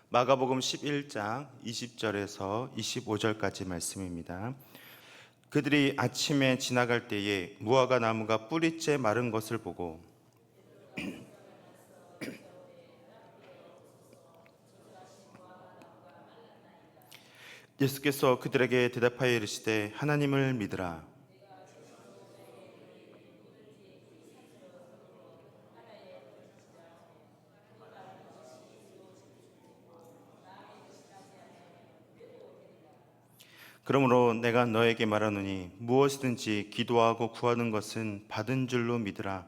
마가복음 11장 20절에서 25절까지 말씀입니다. 그들이 아침에 지나갈 때에 무화과 나무가 뿌리째 마른 것을 보고 예수께서 그들에게 대답하여 이르시되 하나님을 믿으라. 그러므로 내가 너에게 말하노니 무엇이든지 기도하고 구하는 것은 받은 줄로 믿으라.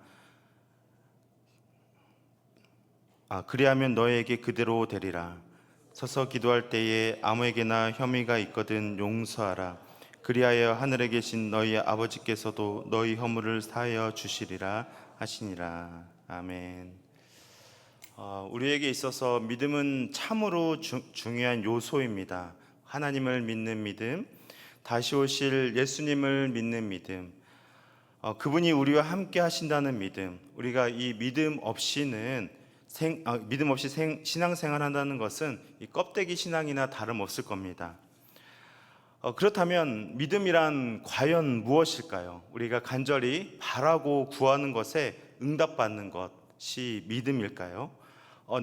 그리하면 너에게 그대로 되리라. 서서 기도할 때에 아무에게나 혐의가 있거든 용서하라. 그리하여 하늘에 계신 너희 아버지께서도 너희 허물을 사하여 주시리라 하시니라. 아멘. 우리에게 있어서 믿음은 참으로 중요한 요소입니다. 하나님을 믿는 믿음, 다시 오실 예수님을 믿는 믿음, 그분이 우리와 함께 하신다는 믿음. 우리가 이 믿음 없이 신앙생활 한다는 것은 이 껍데기 신앙이나 다름없을 겁니다. 그렇다면 믿음이란 과연 무엇일까요? 우리가 간절히 바라고 구하는 것에 응답받는 것이 믿음일까요?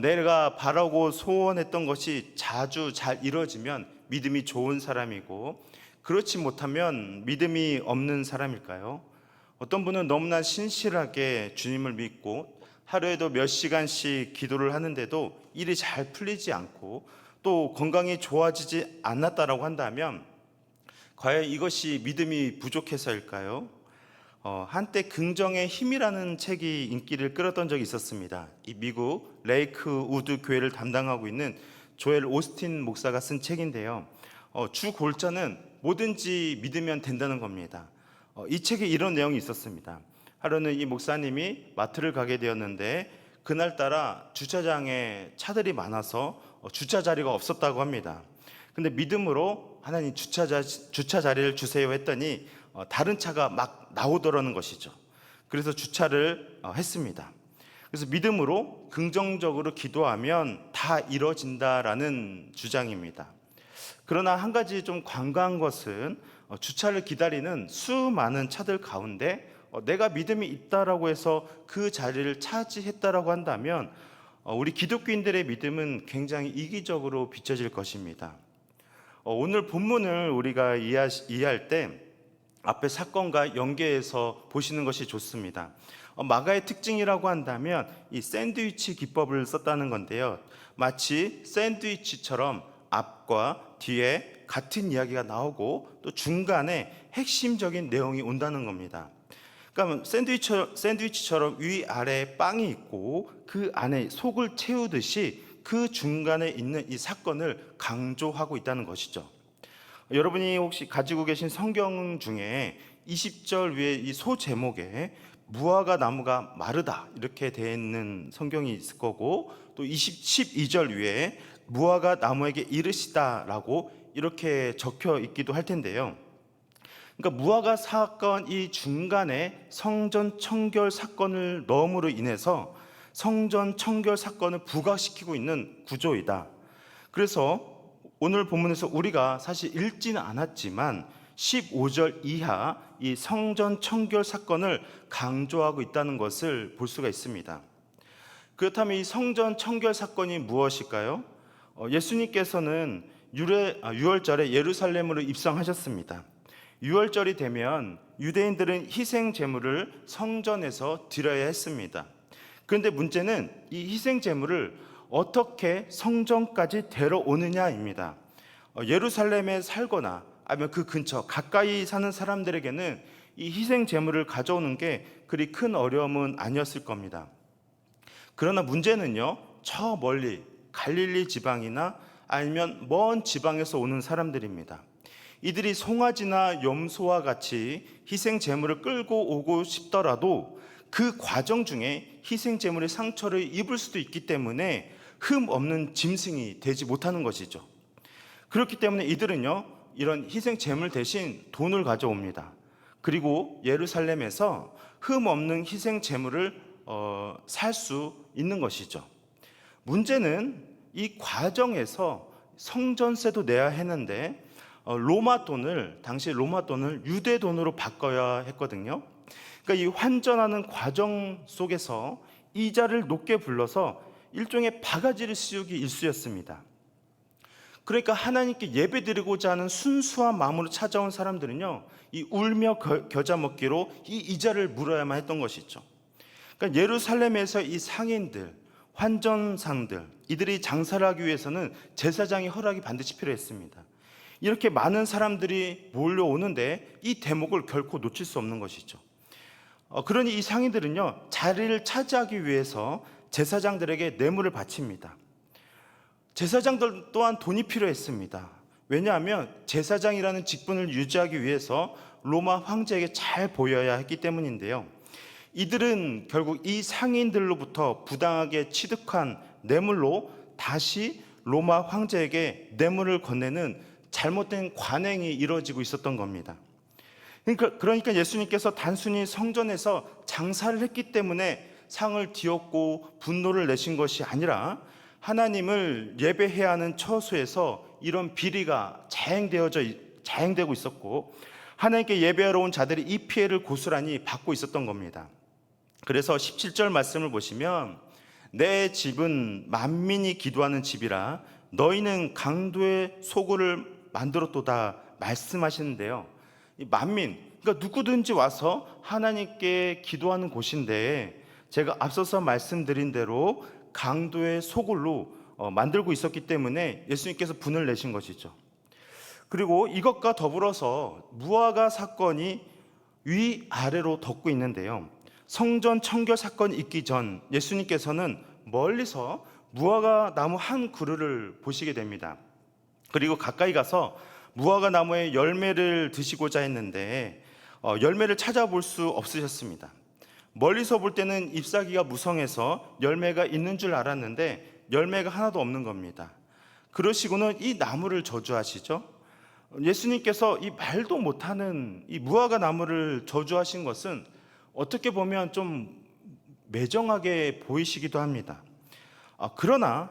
내가 바라고 소원했던 것이 자주 잘 이루어지면 믿음이 좋은 사람이고, 그렇지 못하면 믿음이 없는 사람일까요? 어떤 분은 너무나 신실하게 주님을 믿고 하루에도 몇 시간씩 기도를 하는데도 일이 잘 풀리지 않고 또 건강이 좋아지지 않았다라고 한다면 과연 이것이 믿음이 부족해서일까요? 한때 긍정의 힘이라는 책이 인기를 끌었던 적이 있었습니다. 이 미국 레이크 우드 교회를 담당하고 있는 조엘 오스틴 목사가 쓴 책인데요. 주 골자는 뭐든지 믿으면 된다는 겁니다. 이 책에 이런 내용이 있었습니다. 하루는 이 목사님이 마트를 가게 되었는데 그날따라 주차장에 차들이 많아서 주차 자리가 없었다고 합니다. 근데 믿음으로 하나님 주차 자리를 주세요 했더니 다른 차가 막 나오더라는 것이죠. 그래서 주차를 했습니다. 그래서 믿음으로 긍정적으로 기도하면 다 이루어진다라는 주장입니다. 그러나 한 가지 좀 관광한 것은 주차를 기다리는 수많은 차들 가운데 내가 믿음이 있다라고 해서 그 자리를 차지했다라고 한다면 우리 기독교인들의 믿음은 굉장히 이기적으로 비춰질 것입니다. 오늘 본문을 우리가 이해할 때 앞에 사건과 연계해서 보시는 것이 좋습니다. 마가의 특징이라고 한다면 이 샌드위치 기법을 썼다는 건데요. 마치 샌드위치처럼 앞과 뒤에 같은 이야기가 나오고 또 중간에 핵심적인 내용이 온다는 겁니다. 그러니까 샌드위치처럼 위아래에 빵이 있고 그 안에 속을 채우듯이 그 중간에 있는 이 사건을 강조하고 있다는 것이죠. 여러분이 혹시 가지고 계신 성경 중에 20절 위에 이 소 제목에 무화과 나무가 마르다 이렇게 되어 있는 성경이 있을 거고, 또 12절 위에 무화과 나무에게 이르시다라고 이렇게 적혀 있기도 할 텐데요. 그러니까 무화과 사건 이 중간에 성전 청결 사건을 넣음으로 인해서 성전 청결 사건을 부각시키고 있는 구조이다. 그래서 오늘 본문에서 우리가 사실 읽지는 않았지만 15절 이하 이 성전 청결 사건을 강조하고 있다는 것을 볼 수가 있습니다. 그렇다면 이 성전 청결 사건이 무엇일까요? 예수님께서는 유월절에 예루살렘으로 입성하셨습니다. 유월절이 되면 유대인들은 희생 제물을 성전에서 드려야 했습니다. 그런데 문제는 이 희생 제물을 어떻게 성전까지 데려오느냐입니다. 예루살렘에 살거나 아니면 그 근처 가까이 사는 사람들에게는 이 희생 제물을 가져오는 게 그리 큰 어려움은 아니었을 겁니다. 그러나 문제는요, 저 멀리 갈릴리 지방이나 아니면 먼 지방에서 오는 사람들입니다. 이들이 송아지나 염소와 같이 희생 제물을 끌고 오고 싶더라도 그 과정 중에 희생 제물의 상처를 입을 수도 있기 때문에 흠 없는 짐승이 되지 못하는 것이죠. 그렇기 때문에 이들은요, 이런 희생 제물 대신 돈을 가져옵니다. 그리고 예루살렘에서 흠 없는 희생 제물을 살 수 있는 것이죠. 문제는 이 과정에서 성전세도 내야 했는데 당시 로마 돈을 유대 돈으로 바꿔야 했거든요. 그러니까 이 환전하는 과정 속에서 이자를 높게 불러서 일종의 바가지를 씌우기 일쑤였습니다. 그러니까 하나님께 예배드리고자 하는 순수한 마음으로 찾아온 사람들은요, 이 울며 겨자 먹기로 이 이자를 물어야만 했던 것이죠. 그러니까 예루살렘에서 이 상인들, 환전상들, 이들이 장사를 하기 위해서는 제사장의 허락이 반드시 필요했습니다. 이렇게 많은 사람들이 몰려오는데 이 대목을 결코 놓칠 수 없는 것이죠. 그러니 이 상인들은요, 자리를 차지하기 위해서 제사장들에게 뇌물을 바칩니다. 제사장들 또한 돈이 필요했습니다. 왜냐하면 제사장이라는 직분을 유지하기 위해서 로마 황제에게 잘 보여야 했기 때문인데요. 이들은 결국 이 상인들로부터 부당하게 취득한 뇌물로 다시 로마 황제에게 뇌물을 건네는 잘못된 관행이 이루어지고 있었던 겁니다. 그러니까 예수님께서 단순히 성전에서 장사를 했기 때문에 상을 뒤엎고 분노를 내신 것이 아니라 하나님을 예배해야 하는 처소에서 이런 비리가 자행되고 있었고, 하나님께 예배하러 온 자들이 이 피해를 고스란히 받고 있었던 겁니다. 그래서 17절 말씀을 보시면, 내 집은 만민이 기도하는 집이라 너희는 강도의 소굴을 만들었도다 말씀하시는데요. 이 만민, 그러니까 누구든지 와서 하나님께 기도하는 곳인데, 제가 앞서서 말씀드린 대로 강도의 소굴로 만들고 있었기 때문에 예수님께서 분을 내신 것이죠. 그리고 이것과 더불어서 무화과 사건이 위아래로 덮고 있는데요. 성전 청결 사건이 있기 전 예수님께서는 멀리서 무화과 나무 한 그루를 보시게 됩니다. 그리고 가까이 가서 무화과 나무의 열매를 드시고자 했는데 열매를 찾아볼 수 없으셨습니다. 멀리서 볼 때는 잎사귀가 무성해서 열매가 있는 줄 알았는데 열매가 하나도 없는 겁니다. 그러시고는 이 나무를 저주하시죠. 예수님께서 이 말도 못하는 이 무화과 나무를 저주하신 것은 어떻게 보면 좀 매정하게 보이시기도 합니다. 그러나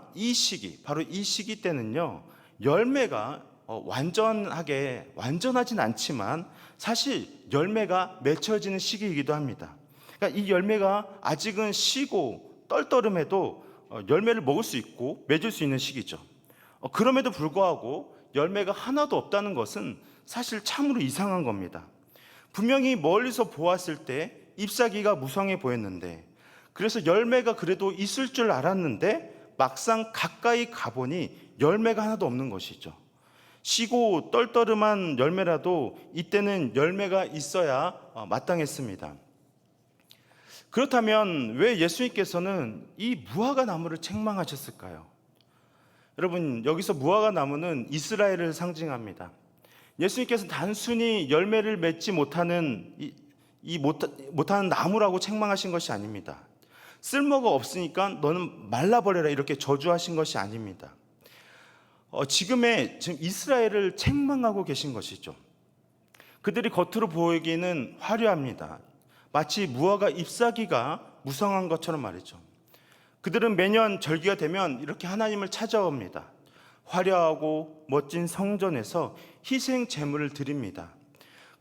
바로 이 시기 때는요, 열매가 완전하진 않지만 사실 열매가 맺혀지는 시기이기도 합니다. 그러니까 이 열매가 아직은 시고 떨떠름해도 열매를 먹을 수 있고 맺을 수 있는 시기죠. 그럼에도 불구하고 열매가 하나도 없다는 것은 사실 참으로 이상한 겁니다. 분명히 멀리서 보았을 때 잎사귀가 무성해 보였는데, 그래서 열매가 그래도 있을 줄 알았는데 막상 가까이 가보니 열매가 하나도 없는 것이죠. 시고 떨떠름한 열매라도 이때는 열매가 있어야 마땅했습니다. 그렇다면 왜 예수님께서는 이 무화과 나무를 책망하셨을까요? 여러분, 여기서 무화과 나무는 이스라엘을 상징합니다. 예수님께서 단순히 열매를 맺지 못하는 못하는 나무라고 책망하신 것이 아닙니다. 쓸모가 없으니까 너는 말라버려라 이렇게 저주하신 것이 아닙니다. 지금 이스라엘을 책망하고 계신 것이죠. 그들이 겉으로 보이기는 화려합니다. 마치 무화과 잎사귀가 무성한 것처럼 말이죠. 그들은 매년 절기가 되면 이렇게 하나님을 찾아옵니다. 화려하고 멋진 성전에서 희생 제물을 드립니다.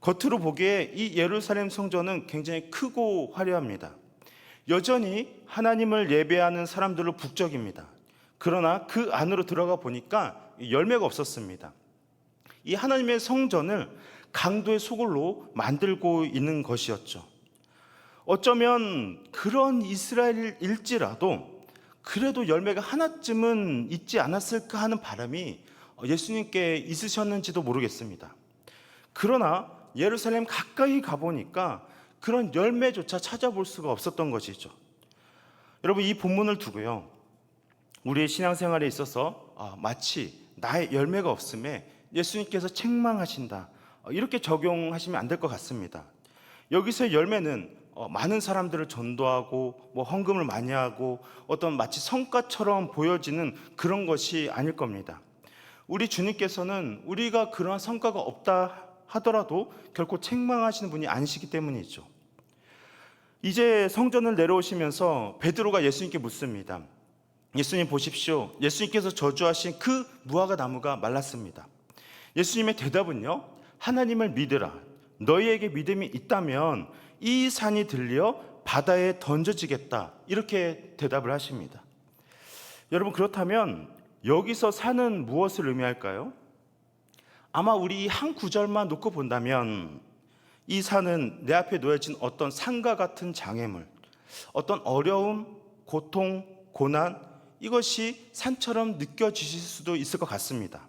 겉으로 보기에 이 예루살렘 성전은 굉장히 크고 화려합니다. 여전히 하나님을 예배하는 사람들로 북적입니다. 그러나 그 안으로 들어가 보니까 열매가 없었습니다. 이 하나님의 성전을 강도의 소굴로 만들고 있는 것이었죠. 어쩌면 그런 이스라엘일지라도 그래도 열매가 하나쯤은 있지 않았을까 하는 바람이 예수님께 있으셨는지도 모르겠습니다. 그러나 예루살렘 가까이 가보니까 그런 열매조차 찾아볼 수가 없었던 것이죠. 여러분, 이 본문을 두고요, 우리의 신앙생활에 있어서 마치 나의 열매가 없음에 예수님께서 책망하신다, 이렇게 적용하시면 안 될 것 같습니다. 여기서의 열매는 많은 사람들을 전도하고 헌금을 많이 하고 어떤 마치 성과처럼 보여지는 그런 것이 아닐 겁니다. 우리 주님께서는 우리가 그러한 성과가 없다 하더라도 결코 책망하시는 분이 아니시기 때문이죠. 이제 성전을 내려오시면서 베드로가 예수님께 묻습니다. 예수님 보십시오. 예수님께서 저주하신 그 무화과 나무가 말랐습니다. 예수님의 대답은요, 하나님을 믿으라. 너희에게 믿음이 있다면 이 산이 들려 바다에 던져지겠다. 이렇게 대답을 하십니다. 여러분, 그렇다면 여기서 산은 무엇을 의미할까요? 아마 우리 한 구절만 놓고 본다면 이 산은 내 앞에 놓여진 어떤 산과 같은 장애물, 어떤 어려움, 고통, 고난, 이것이 산처럼 느껴지실 수도 있을 것 같습니다.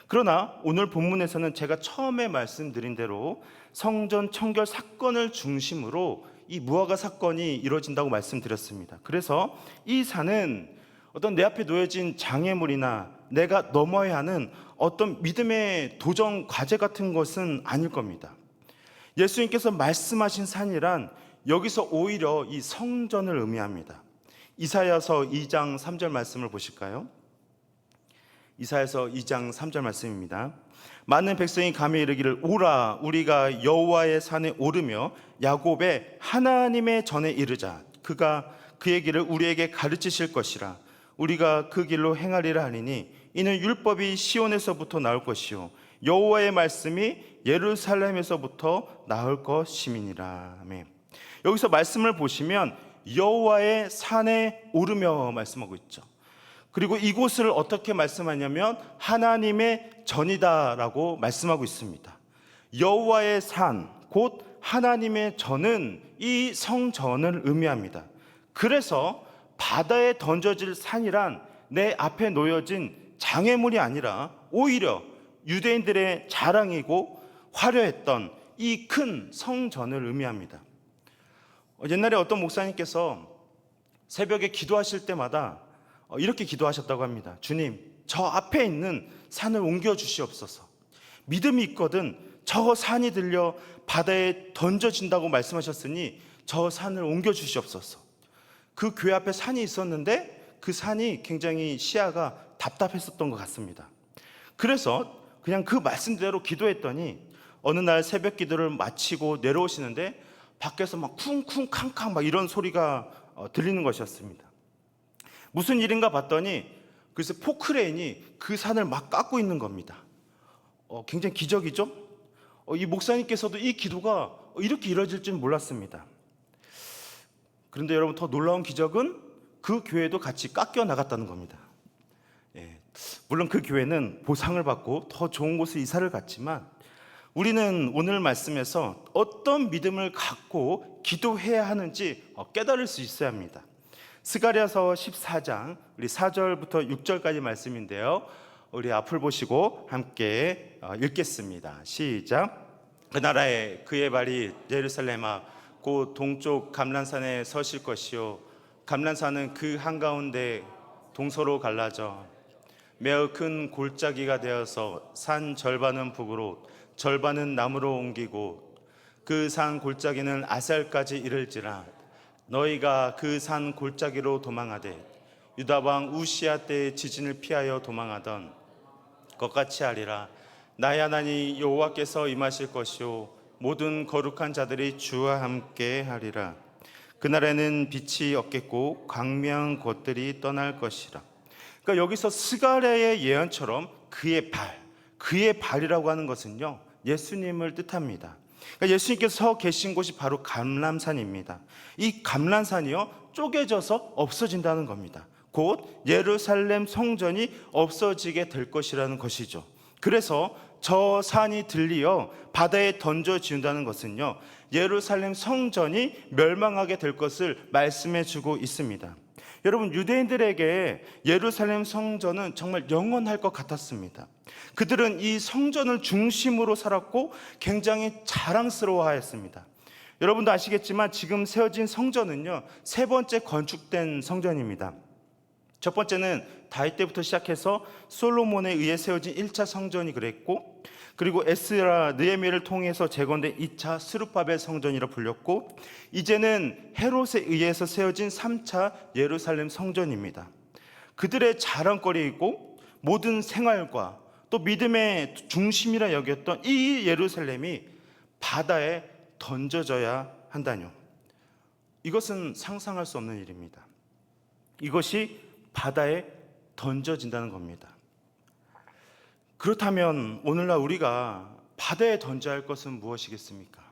그러나 오늘 본문에서는 제가 처음에 말씀드린 대로 성전 청결 사건을 중심으로 이 무화과 사건이 이루어진다고 말씀드렸습니다. 그래서 이 산은 어떤 내 앞에 놓여진 장애물이나 내가 넘어야 하는 어떤 믿음의 도전 과제 같은 것은 아닐 겁니다. 예수님께서 말씀하신 산이란 여기서 오히려 이 성전을 의미합니다. 이사야서 2장 3절 말씀을 보실까요? 이사야서 2장 3절 말씀입니다. 많은 백성이 감히 이르기를 오라 우리가 여호와의 산에 오르며 야곱의 하나님의 전에 이르자. 그가 그의 길을 우리에게 가르치실 것이라. 우리가 그 길로 행하리라 하니니 이는 율법이 시온에서부터 나올 것이요 여호와의 말씀이 예루살렘에서부터 나올 것임이니라. 아멘. 여기서 말씀을 보시면 여호와의 산에 오르며 말씀하고 있죠. 그리고 이곳을 어떻게 말씀하냐면 하나님의 전이다라고 말씀하고 있습니다. 여호와의 산, 곧 하나님의 전은 이 성전을 의미합니다. 그래서 바다에 던져질 산이란 내 앞에 놓여진 장애물이 아니라 오히려 유대인들의 자랑이고 화려했던 이 큰 성전을 의미합니다. 옛날에 어떤 목사님께서 새벽에 기도하실 때마다 이렇게 기도하셨다고 합니다. 주님, 저 앞에 있는 산을 옮겨 주시옵소서. 믿음이 있거든 저 산이 들려 바다에 던져진다고 말씀하셨으니 저 산을 옮겨 주시옵소서. 그 교회 앞에 산이 있었는데 그 산이 굉장히 시야가 답답했었던 것 같습니다. 그래서 그냥 그 말씀대로 기도했더니 어느 날 새벽 기도를 마치고 내려오시는데 밖에서 막 쿵쿵 캉캉 막 이런 소리가 들리는 것이었습니다. 무슨 일인가 봤더니 그래서 포크레인이 그 산을 막 깎고 있는 겁니다. 굉장히 기적이죠? 이 목사님께서도 이 기도가 이렇게 이루어질 줄 몰랐습니다. 그런데 여러분, 더 놀라운 기적은 그 교회도 같이 깎여 나갔다는 겁니다. 물론 그 교회는 보상을 받고 더 좋은 곳에 이사를 갔지만 우리는 오늘 말씀에서 어떤 믿음을 갖고 기도해야 하는지 깨달을 수 있어야 합니다. 스가랴서 14장 우리 4절부터 6절까지 말씀인데요, 우리 앞을 보시고 함께 읽겠습니다. 시작. 그 나라에 그의 발이 예루살렘아 곧 동쪽 감람산에 서실 것이요 감람산은 그 한가운데 동서로 갈라져 매우 큰 골짜기가 되어서 산 절반은 북으로 절반은 남으로 옮기고 그 산 골짜기는 아살까지 이를지라. 너희가 그 산 골짜기로 도망하되 유다 왕 우시야 때의 지진을 피하여 도망하던 것 같이 하리라. 나의 하나님 여호와께서 임하실 것이요 모든 거룩한 자들이 주와 함께 하리라. 그날에는 빛이 없겠고 광명한 곳들이 떠날 것이라. 그러니까 여기서 스가랴의 예언처럼 그의 발이라고 하는 것은요 예수님을 뜻합니다. 그러니까 예수님께서 서 계신 곳이 바로 감람산입니다. 이 감람산이요 쪼개져서 없어진다는 겁니다. 곧 예루살렘 성전이 없어지게 될 것이라는 것이죠. 그래서 저 산이 들리어 바다에 던져 지운다는 것은요 예루살렘 성전이 멸망하게 될 것을 말씀해 주고 있습니다. 여러분, 유대인들에게 예루살렘 성전은 정말 영원할 것 같았습니다. 그들은 이 성전을 중심으로 살았고 굉장히 자랑스러워하였습니다. 여러분도 아시겠지만 지금 세워진 성전은요 세 번째 건축된 성전입니다. 첫 번째는 다윗 때부터 시작해서 솔로몬에 의해 세워진 1차 성전이 그랬고, 그리고 에스라 느헤미야를 통해서 재건된 2차 스룹바벨 성전이라 불렸고, 이제는 헤롯에 의해서 세워진 3차 예루살렘 성전입니다. 그들의 자랑거리이고 모든 생활과 또 믿음의 중심이라 여겼던 이 예루살렘이 바다에 던져져야 한다뇨. 이것은 상상할 수 없는 일입니다. 이것이 바다에 던져진다는 겁니다. 그렇다면 오늘날 우리가 바다에 던져야 할 것은 무엇이겠습니까?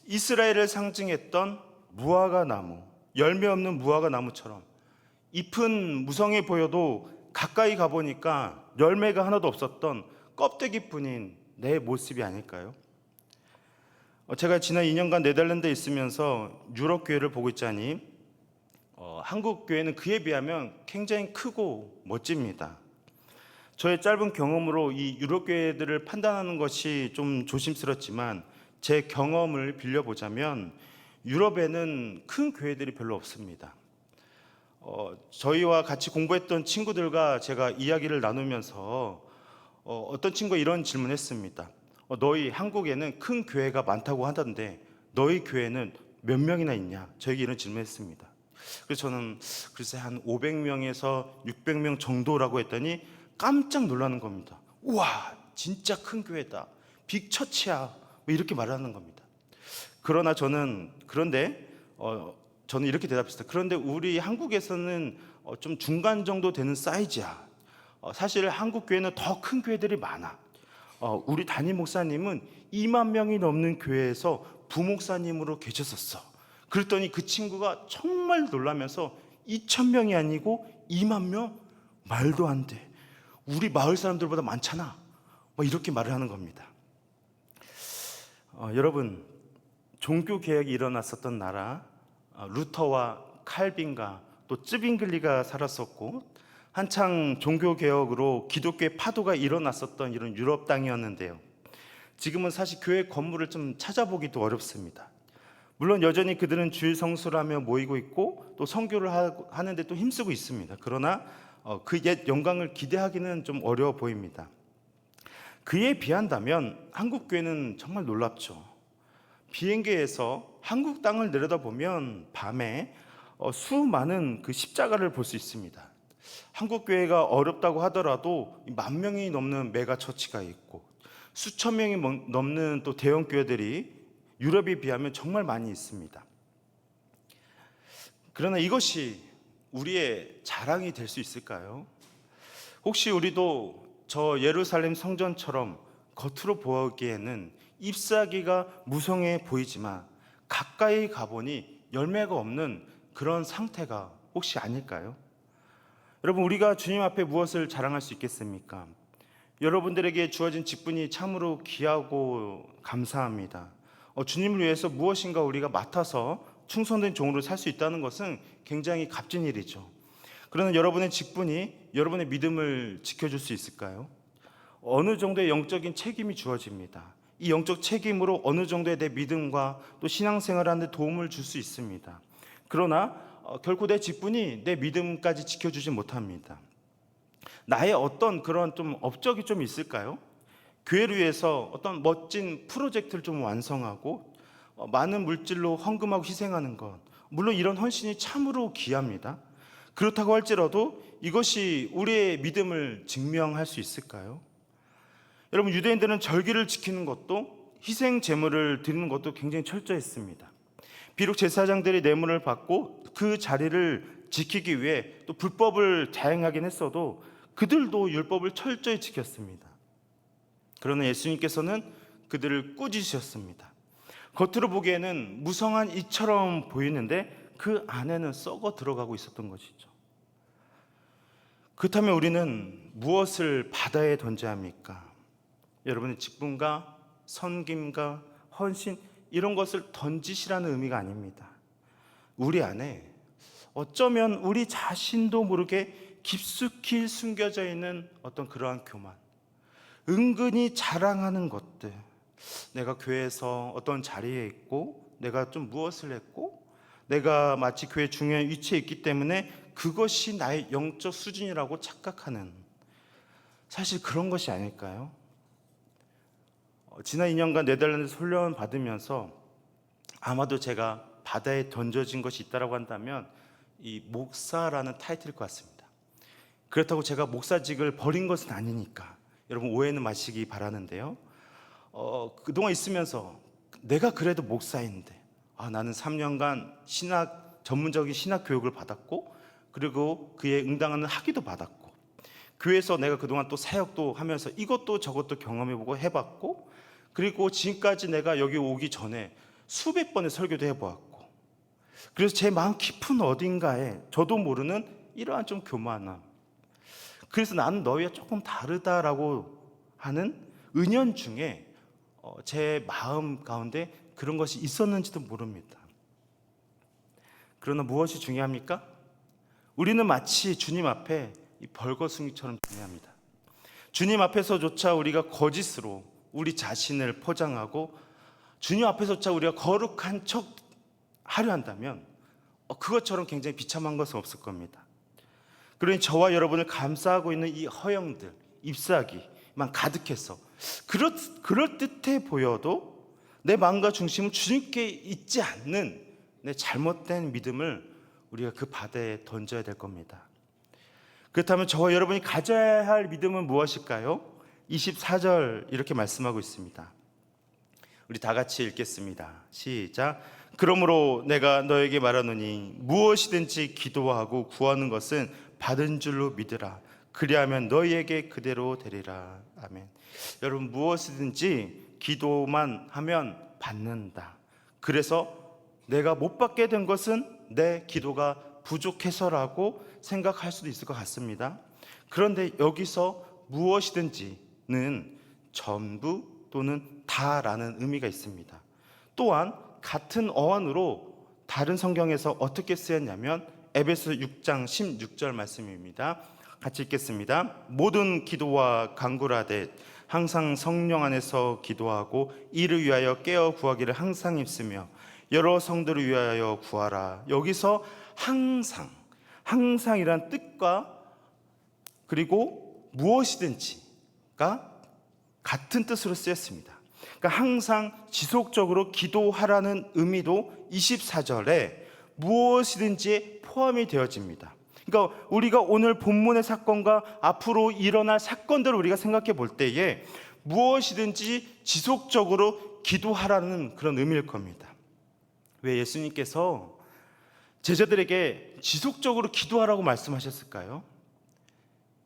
이스라엘을 상징했던 무화과 나무, 열매 없는 무화과 나무처럼 잎은 무성해 보여도 가까이 가보니까 열매가 하나도 없었던 껍데기뿐인 내 모습이 아닐까요? 제가 지난 2년간 네덜란드에 있으면서 유럽 교회를 보고 있자니 한국 교회는 그에 비하면 굉장히 크고 멋집니다. 저의 짧은 경험으로 이 유럽 교회들을 판단하는 것이 좀 조심스럽지만 제 경험을 빌려보자면 유럽에는 큰 교회들이 별로 없습니다. 저희와 같이 공부했던 친구들과 제가 이야기를 나누면서 어떤 친구가 이런 질문했습니다. 너희 한국에는 큰 교회가 많다고 하던데 너희 교회는 몇 명이나 있냐? 저에게 이런 질문했습니다. 그래서 저는 글쎄 한 500명에서 600명 정도라고 했더니 깜짝 놀라는 겁니다. 우와, 진짜 큰 교회다. 빅처치야. 이렇게 말하는 겁니다. 그러나 그런데 저는 이렇게 대답했어요. 그런데 우리 한국에서는 좀 중간 정도 되는 사이즈야. 사실 한국 교회는 더 큰 교회들이 많아. 우리 담임 목사님은 2만 명이 넘는 교회에서 부목사님으로 계셨었어. 그랬더니 그 친구가 정말 놀라면서 2,000명이 아니고 2만 명? 말도 안 돼. 우리 마을 사람들보다 많잖아. 이렇게 말을 하는 겁니다. 여러분, 종교 개혁이 일어났었던 나라, 루터와 칼빈과 또 쯔빙글리가 살았었고 한창 종교 개혁으로 기독교의 파도가 일어났었던 이런 유럽 땅이었는데요. 지금은 사실 교회 건물을 좀 찾아보기도 어렵습니다. 물론 여전히 그들은 주일 성수를 하며 모이고 있고 또 선교를 하는데 또 힘쓰고 있습니다. 그러나 그 옛 영광을 기대하기는 좀 어려워 보입니다. 그에 비한다면 한국 교회는 정말 놀랍죠. 비행기에서 한국 땅을 내려다보면 밤에 수많은 그 십자가를 볼 수 있습니다. 한국 교회가 어렵다고 하더라도 10,000명이 넘는 메가 처치가 있고 수천 명이 넘는 또 대형 교회들이 유럽에 비하면 정말 많이 있습니다. 그러나 이것이 우리의 자랑이 될 수 있을까요? 혹시 우리도 저 예루살렘 성전처럼 겉으로 보기에는 잎사귀가 무성해 보이지만 가까이 가보니 열매가 없는 그런 상태가 혹시 아닐까요? 여러분, 우리가 주님 앞에 무엇을 자랑할 수 있겠습니까? 여러분들에게 주어진 직분이 참으로 귀하고 감사합니다. 주님을 위해서 무엇인가 우리가 맡아서 충성된 종으로 살 수 있다는 것은 굉장히 값진 일이죠. 그러나 여러분의 직분이 여러분의 믿음을 지켜줄 수 있을까요? 어느 정도의 영적인 책임이 주어집니다. 이 영적 책임으로 어느 정도의 내 믿음과 또 신앙생활하는 데 도움을 줄 수 있습니다. 그러나 결코 내 직분이 내 믿음까지 지켜주지 못합니다. 나의 어떤 그런 좀 업적이 좀 있을까요? 교회를 위해서 어떤 멋진 프로젝트를 좀 완성하고 많은 물질로 헌금하고 희생하는 것, 물론 이런 헌신이 참으로 귀합니다. 그렇다고 할지라도 이것이 우리의 믿음을 증명할 수 있을까요? 여러분, 유대인들은 절기를 지키는 것도 희생 제물을 드리는 것도 굉장히 철저했습니다. 비록 제사장들이 뇌물을 받고 그 자리를 지키기 위해 또 불법을 자행하긴 했어도 그들도 율법을 철저히 지켰습니다. 그러나 예수님께서는 그들을 꾸짖으셨습니다. 겉으로 보기에는 무성한 이처럼 보이는데 그 안에는 썩어 들어가고 있었던 것이죠. 그렇다면 우리는 무엇을 바다에 던져야 합니까? 여러분의 직분과 섬김과 헌신, 이런 것을 던지시라는 의미가 아닙니다. 우리 안에 어쩌면 우리 자신도 모르게 깊숙이 숨겨져 있는 어떤 그러한 교만, 은근히 자랑하는 것들, 내가 교회에서 어떤 자리에 있고 내가 좀 무엇을 했고 내가 마치 교회 중요한 위치에 있기 때문에 그것이 나의 영적 수준이라고 착각하는, 사실 그런 것이 아닐까요? 지난 2년간 네덜란드에서 훈련 받으면서 아마도 제가 바다에 던져진 것이 있다고 한다면 이 목사라는 타이틀일 것 같습니다. 그렇다고 제가 목사직을 버린 것은 아니니까 여러분 오해는 마시기 바라는데요. 그동안 있으면서 내가 그래도 목사인데 나는 3년간 전문적인 신학 교육을 받았고 그리고 그에 응당하는 학위도 받았고, 교회에서 내가 그동안 또 사역도 하면서 이것도 저것도 경험해보고 해봤고, 그리고 지금까지 내가 여기 오기 전에 수백 번의 설교도 해보았고, 그래서 제 마음 깊은 어딘가에 저도 모르는 이러한 좀 교만함, 그래서 나는 너희와 조금 다르다라고 하는 은연 중에 제 마음 가운데 그런 것이 있었는지도 모릅니다. 그러나 무엇이 중요합니까? 우리는 마치 주님 앞에 이 벌거숭이처럼 중요합니다. 주님 앞에서조차 우리가 거짓으로 우리 자신을 포장하고 주님 앞에서조차 우리가 거룩한 척 하려 한다면 그것처럼 굉장히 비참한 것은 없을 겁니다. 그러니 저와 여러분을 감싸고 있는 이 허영들, 잎사귀만 가득해서 그럴 듯해 보여도 내 마음과 중심은 주님께 있지 않는 내 잘못된 믿음을 우리가 그 바다에 던져야 될 겁니다. 그렇다면 저와 여러분이 가져야 할 믿음은 무엇일까요? 24절 이렇게 말씀하고 있습니다. 우리 다 같이 읽겠습니다. 시작. 그러므로 내가 너에게 말하노니 무엇이든지 기도하고 구하는 것은 받은 줄로 믿으라. 그리하면 너희에게 그대로 되리라. 아멘. 여러분, 무엇이든지 기도만 하면 받는다. 그래서 내가 못 받게 된 것은 내 기도가 부족해서라고 생각할 수도 있을 것 같습니다. 그런데 여기서 무엇이든지는 전부 또는 다라는 의미가 있습니다. 또한 같은 어원으로 다른 성경에서 어떻게 쓰였냐면 에베소 6장 16절 말씀입니다. 같이 읽겠습니다. 모든 기도와 간구하되 항상 성령 안에서 기도하고 이를 위하여 깨어 구하기를 항상 힘쓰며 여러 성도를 위하여 구하라. 여기서 항상이란 뜻과 그리고 무엇이든지가 같은 뜻으로 쓰였습니다. 그러니까 항상 지속적으로 기도하라는 의미도 24절에 무엇이든지에 포함이 되어집니다. 그러니까 우리가 오늘 본문의 사건과 앞으로 일어날 사건들을 우리가 생각해 볼 때에 무엇이든지 지속적으로 기도하라는 그런 의미일 겁니다. 왜 예수님께서 제자들에게 지속적으로 기도하라고 말씀하셨을까요?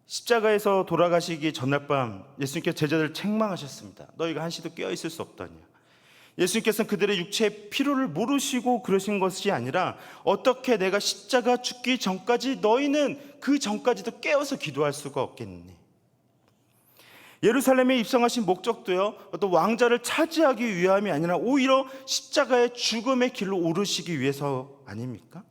십자가에서 돌아가시기 전날 밤 예수님께서 제자들을 책망하셨습니다. 너희가 한시도 깨어있을 수 없다냐. 예수님께서는 그들의 육체의 필요를 모르시고 그러신 것이 아니라 어떻게 내가 십자가 죽기 전까지 너희는 그 전까지도 깨어서 기도할 수가 없겠니? 예루살렘에 입성하신 목적도요, 어떤 왕자를 차지하기 위함이 아니라 오히려 십자가의 죽음의 길로 오르시기 위해서 아닙니까?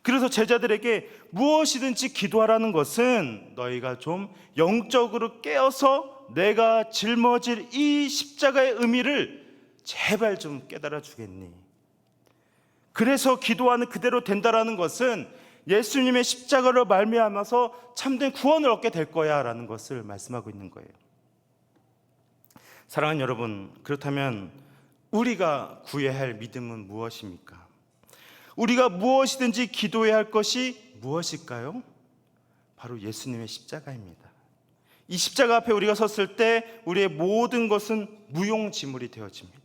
그래서 제자들에게 무엇이든지 기도하라는 것은 너희가 좀 영적으로 깨어서 내가 짊어질 이 십자가의 의미를 제발 좀 깨달아 주겠니? 그래서 기도하는 그대로 된다라는 것은 예수님의 십자가로 말미암아서 참된 구원을 얻게 될 거야 라는 것을 말씀하고 있는 거예요. 사랑하는 여러분, 그렇다면 우리가 구해야 할 믿음은 무엇입니까? 우리가 무엇이든지 기도해야 할 것이 무엇일까요? 바로 예수님의 십자가입니다. 이 십자가 앞에 우리가 섰을 때 우리의 모든 것은 무용지물이 되어집니다.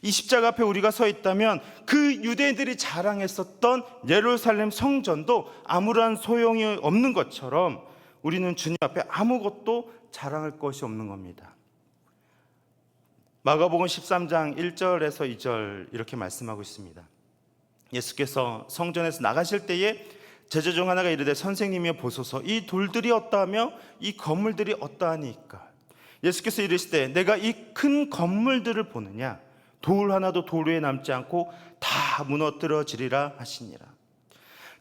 이 십자가 앞에 우리가 서 있다면 그 유대인들이 자랑했었던 예루살렘 성전도 아무런 소용이 없는 것처럼 우리는 주님 앞에 아무것도 자랑할 것이 없는 겁니다. 마가복음 13장 1절에서 2절 이렇게 말씀하고 있습니다. 예수께서 성전에서 나가실 때에 제자 중 하나가 이르되 선생님이여 보소서 이 돌들이 어떠하며 이 건물들이 어떠하니까. 예수께서 이르시되 내가 이 큰 건물들을 보느냐 돌 하나도 돌 위에 남지 않고 다 무너뜨려지리라 하시니라.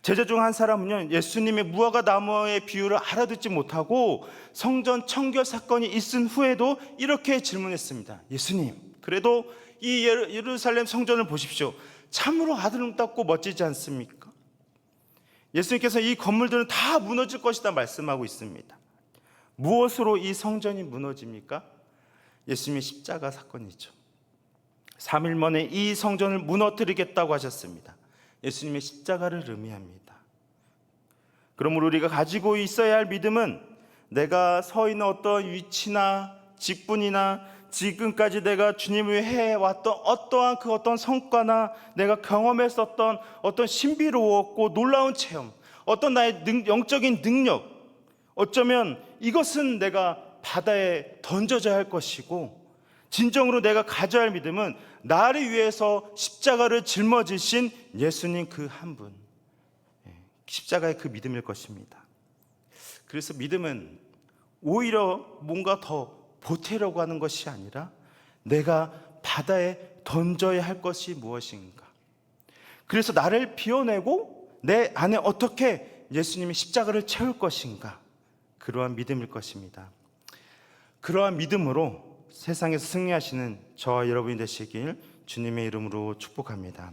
제자 중 한 사람은요, 예수님의 무화과 나무의 비유를 알아듣지 못하고 성전 청결 사건이 있은 후에도 이렇게 질문했습니다. 예수님, 그래도 이 예루살렘 성전을 보십시오. 참으로 아름답고 멋지지 않습니까? 예수님께서 이 건물들은 다 무너질 것이다 말씀하고 있습니다. 무엇으로 이 성전이 무너집니까? 예수님의 십자가 사건이죠. 3일 만에 이 성전을 무너뜨리겠다고 하셨습니다. 예수님의 십자가를 의미합니다. 그러므로 우리가 가지고 있어야 할 믿음은 내가 서 있는 어떤 위치나 직분이나 지금까지 내가 주님을 해왔던 어떠한 그 어떤 성과나 내가 경험했었던 어떤 신비로웠고 놀라운 체험, 어떤 나의 영적인 능력, 어쩌면 이것은 내가 바다에 던져져야 할 것이고, 진정으로 내가 가져야 할 믿음은 나를 위해서 십자가를 짊어지신 예수님 그 한 분, 십자가의 그 믿음일 것입니다. 그래서 믿음은 오히려 뭔가 더 보태려고 하는 것이 아니라 내가 바다에 던져야 할 것이 무엇인가, 그래서 나를 비워내고 내 안에 어떻게 예수님이 십자가를 채울 것인가, 그러한 믿음일 것입니다. 그러한 믿음으로 세상에서 승리하시는 저와 여러분이 되시길 주님의 이름으로 축복합니다.